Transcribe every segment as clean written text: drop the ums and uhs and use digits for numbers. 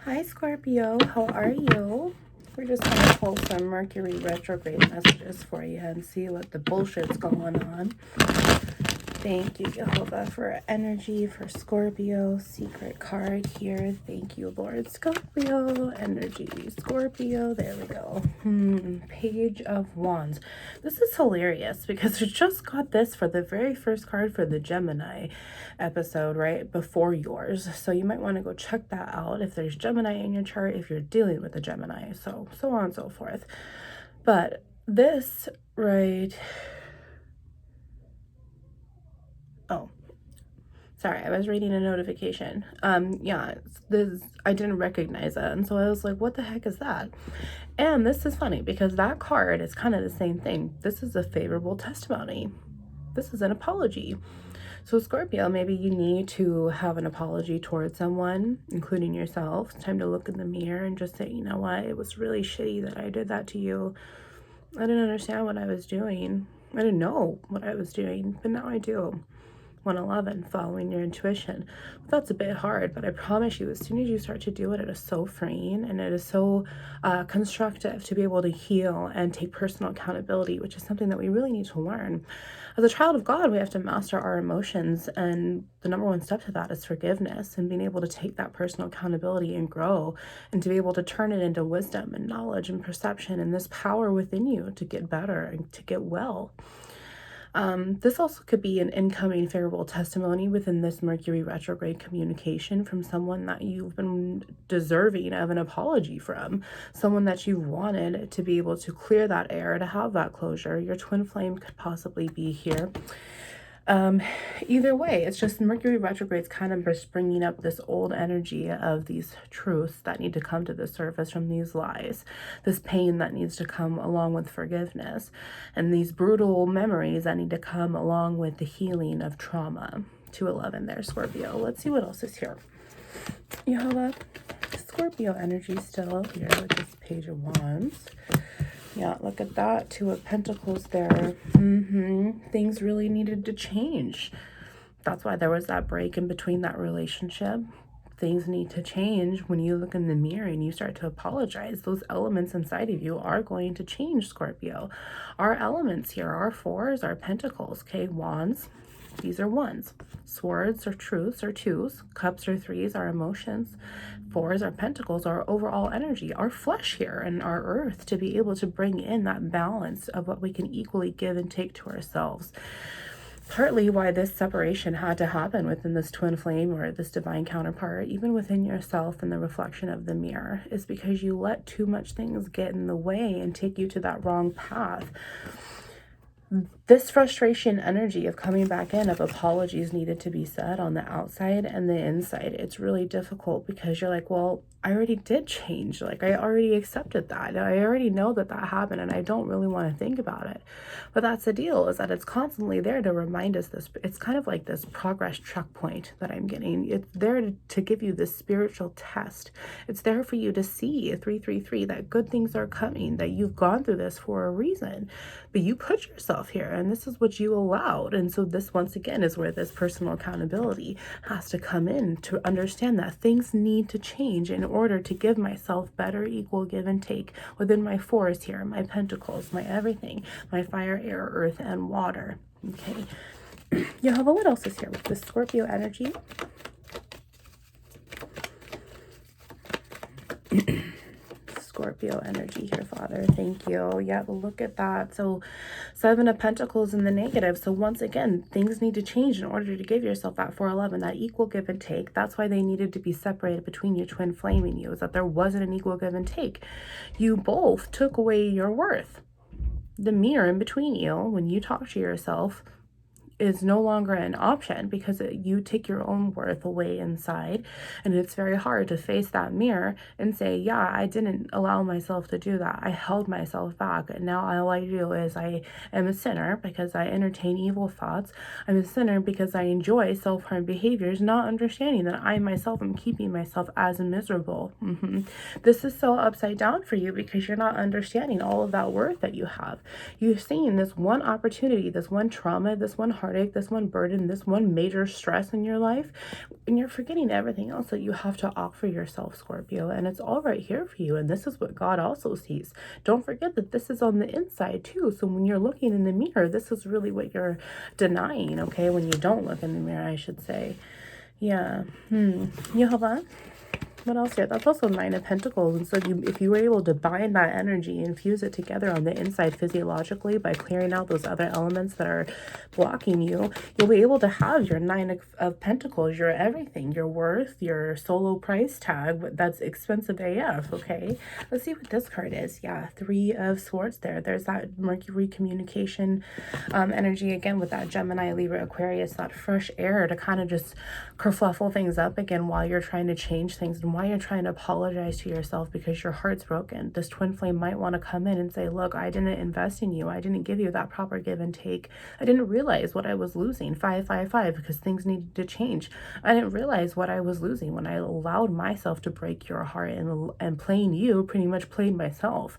Hi Scorpio, how are you? We're just going to pull some Mercury retrograde messages for you and see what the bullshit's going on. Thank you, Jehovah, for energy for Scorpio. Secret card here. Thank you, Lord. Scorpio, energy. Scorpio, there we go. Page of Wands. This is hilarious because I just got this for the very first card for the Gemini episode, right before yours. So you might want to go check that out if there's Gemini in your chart, if you're dealing with a Gemini, so on and so forth. But this, right... Oh, sorry, I was reading a notification. Yeah, this, I didn't recognize it, and so I was like, what the heck is that? And this is funny because that card is kind of the same thing. This is a favorable testimony. This is an apology. So Scorpio, maybe you need to have an apology towards someone, including yourself. It's time to look in the mirror and just say, you know what, it was really shitty that I did that to you. I didn't understand what I was doing. I didn't know what I was doing, but now I do. 111, following your intuition. That's a bit hard, but I promise you, as soon as you start to do it, it is so freeing and it is so constructive to be able to heal and take personal accountability, which is something that we really need to learn. As a child of God, we have to master our emotions, and the number one step to that is forgiveness and being able to take that personal accountability and grow and to be able to turn it into wisdom and knowledge and perception and this power within you to get better and to get well. This also could be an incoming favorable testimony within this Mercury retrograde communication from someone that you've been deserving of an apology from, someone that you wanted to be able to clear that air, to have that closure. Your twin flame could possibly be here. Either way, it's just Mercury retrograde is kind of just bringing up this old energy of these truths that need to come to the surface from these lies, this pain that needs to come along with forgiveness, and these brutal memories that need to come along with the healing of trauma. 211 there, Scorpio. Let's see what else is here. You have a Scorpio energy still here with this Page of Wands. Yeah, look at that. 2 of Pentacles there. Things really needed to change. That's why there was that break in between that relationship. Things need to change. When you look in the mirror and you start to apologize, those elements inside of you are going to change, Scorpio. Our elements here are 4s, our Pentacles, okay? Wands, these are 1s. Swords are truths or 2s. Cups are 3s, our emotions. 4s are Pentacles, our overall energy, our flesh here and our earth, to be able to bring in that balance of what we can equally give and take to ourselves. Partly why this separation had to happen within this twin flame or this divine counterpart, even within yourself and the reflection of the mirror, is because you let too much things get in the way and take you to that wrong path. This frustration energy of coming back in, of apologies needed to be said on the outside and the inside, it's really difficult because you're like, well, I already did change. Like, I already accepted that. I already know that that happened and I don't really want to think about it. But that's the deal, is that it's constantly there to remind us this. It's kind of like this progress checkpoint that I'm getting. It's there to give you this spiritual test. It's there for you to see 333 that good things are coming, that you've gone through this for a reason, but you put yourself here and this is what you allowed. And so this, once again, is where this personal accountability has to come in, to understand that things need to change in order to give myself better equal give and take within my 4s here, my Pentacles, my everything, my fire, air, earth, and water. Okay. Jehovah, what else is here with this Scorpio energy? Scorpio energy here, Father. Thank you. Yeah, look at that. So 7 of Pentacles in the negative. So once again, things need to change in order to give yourself that 411, that equal give and take. That's why they needed to be separated between your twin flame and you, is that there wasn't an equal give and take. You both took away your worth. The mirror in between you, when you talk to yourself, is no longer an option because you take your own worth away inside, and it's very hard to face that mirror and say, yeah, I didn't allow myself to do that. I held myself back, and now all I do is I am a sinner because I entertain evil thoughts. I'm a sinner because I enjoy self-harm behaviors, not understanding that I myself am keeping myself as miserable. This is so upside down for you because you're not understanding all of that worth that you have. You're seeing this one opportunity, this one trauma, this one heartache, this one burden, this one major stress in your life, and you're forgetting everything else that you have to offer yourself, Scorpio, and it's all right here for you. And this is what God also sees. Don't forget that this is on the inside too. So when you're looking in the mirror, this is really what you're denying, okay? When you don't look in the mirror, I should say. Yeah. Yehovah. What else here? That's also Nine of Pentacles. And so if you were able to bind that energy and fuse it together on the inside physiologically by clearing out those other elements that are blocking you, you'll be able to have your Nine of Pentacles, your everything, your worth, your solo price tag. That's expensive AF, okay? Let's see what this card is. Yeah, Three of Swords there. There's that Mercury communication energy again with that Gemini, Libra, Aquarius, that fresh air to kind of just kerfluffle things up again while you're trying to change things and why you're trying to apologize to yourself because your heart's broken. This twin flame might want to come in and say, look, I didn't invest in you. I didn't give you that proper give and take. I didn't realize what I was losing. 555, because things needed to change. I didn't realize what I was losing when I allowed myself to break your heart, and playing you pretty much played myself.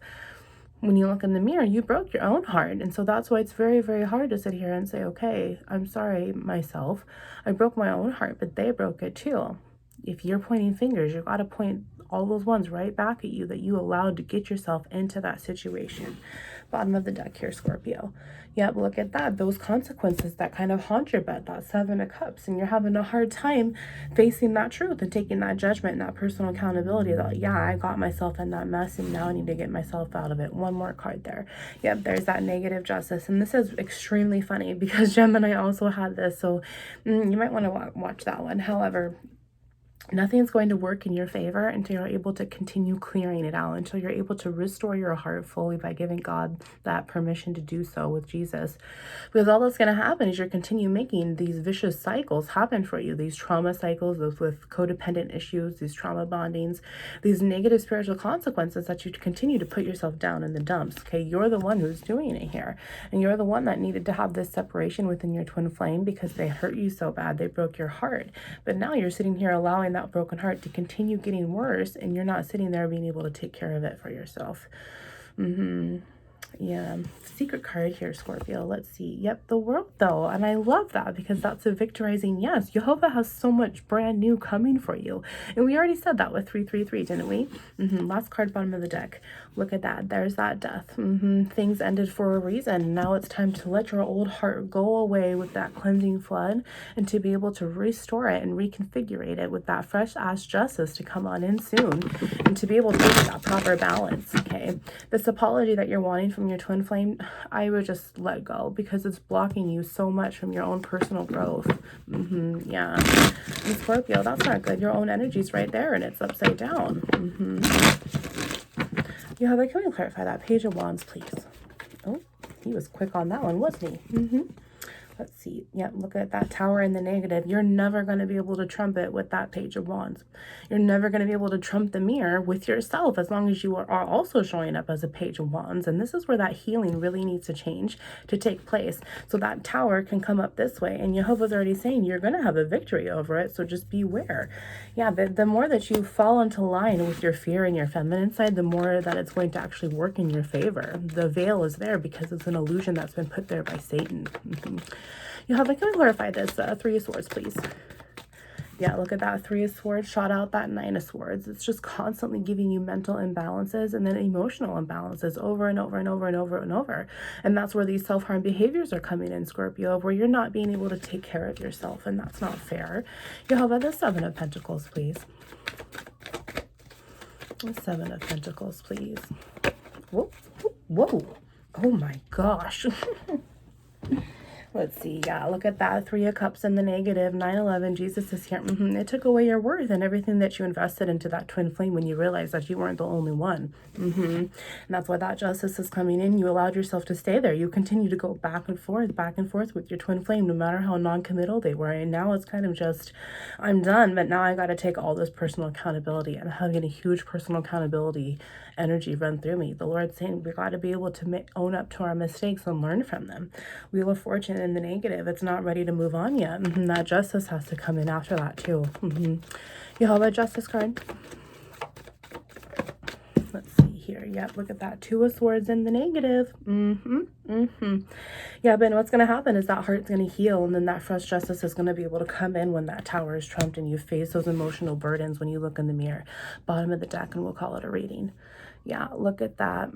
When you look in the mirror, you broke your own heart. And so that's why it's very, very hard to sit here and say, okay, I'm sorry myself. I broke my own heart, but they broke it too. If you're pointing fingers, you got to point all those ones right back at you that you allowed to get yourself into that situation. Bottom of the deck here, Scorpio. Yep, look at that. Those consequences that kind of haunt your bed, that Seven of Cups, and you're having a hard time facing that truth and taking that judgment and that personal accountability that, yeah, I got myself in that mess and now I need to get myself out of it. One more card there. Yep, there's that negative justice. And this is extremely funny because Gemini also had this. So you might want to watch that one. However, nothing's going to work in your favor until you're able to continue clearing it out, until you're able to restore your heart fully by giving God that permission to do so with Jesus. Because all that's going to happen is you're continue making these vicious cycles happen for you, these trauma cycles with codependent issues, these trauma bondings, these negative spiritual consequences that you continue to put yourself down in the dumps. Okay, you're the one who's doing it here, and you're the one that needed to have this separation within your twin flame because they hurt you so bad, they broke your heart. But now you're sitting here allowing that broken heart to continue getting worse, and you're not sitting there being able to take care of it for yourself. Yeah, secret card here, Scorpio. Let's see. Yep, the World though, and I love that because that's a victorizing yes. Jehovah has so much brand new coming for you, and we already said that with 333, didn't we? Last card, bottom of the deck. Look at that. There's that death. Things ended for a reason. Now it's time to let your old heart go away with that cleansing flood, and to be able to restore it and reconfigure it with that fresh ass justice to come on in soon, and to be able to get that proper balance. Okay, this apology that you're wanting from your twin flame, I would just let go because it's blocking you so much from your own personal growth. Yeah, and Scorpio, that's not good. Your own energy's right there and it's upside down. Yeah, can we clarify that? Page of Wands, please. Oh, he was quick on that one, wasn't he? Let's see. Yeah, look at that Tower in the negative. You're never going to be able to trump it with that Page of Wands. You're never going to be able to trump the mirror with yourself as long as you are also showing up as a Page of Wands. And this is where that healing really needs to change to take place. So that Tower can come up this way. And Jehovah's already saying you're going to have a victory over it. So just beware. Yeah, the more that you fall into line with your fear and your feminine side, the more that it's going to actually work in your favor. The veil is there because it's an illusion that's been put there by Satan. Jehovah, can we clarify this? Three of Swords, please. Yeah, look at that. Three of Swords shot out that Nine of Swords. It's just constantly giving you mental imbalances and then emotional imbalances over and over and over and over and over. And that's where these self-harm behaviors are coming in, Scorpio, where you're not being able to take care of yourself, and that's not fair. Jehovah, the Seven of Pentacles, please. The Seven of Pentacles, please. Whoa, whoa. Oh my gosh. Let's see. Yeah, look at that. Three of Cups in the negative. 9/11. Jesus is here. It took away your worth and everything that you invested into that twin flame when you realized that you weren't the only one. And that's why that justice is coming in. You allowed yourself to stay there. You continue to go back and forth with your twin flame, no matter how non-committal they were. And now it's kind of just, I'm done, but now I got to take all this personal accountability. I'm having a huge personal accountability energy run through me. The Lord's saying we got to be able to own up to our mistakes and learn from them. Wheel of Fortune in the negative. It's not ready to move on yet. That justice has to come in after that too. Jehovah, Justice card. Let's see here. Yep, look at that. Two of Swords in the negative. Yeah, but what's going to happen is that heart's going to heal, and then that fresh justice is going to be able to come in when that Tower is trumped and you face those emotional burdens when you look in the mirror. Bottom of the deck, and we'll call it a reading. Yeah, look at that.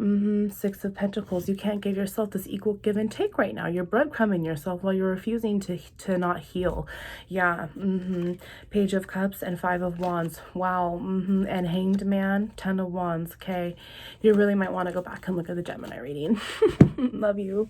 Six of Pentacles. You can't give yourself this equal give and take right now. You're breadcrumbing yourself while you're refusing to not heal. Yeah. Page of Cups and Five of Wands. Wow. And Hanged Man, 10 of Wands. Okay. You really might want to go back and look at the Gemini reading. Love you.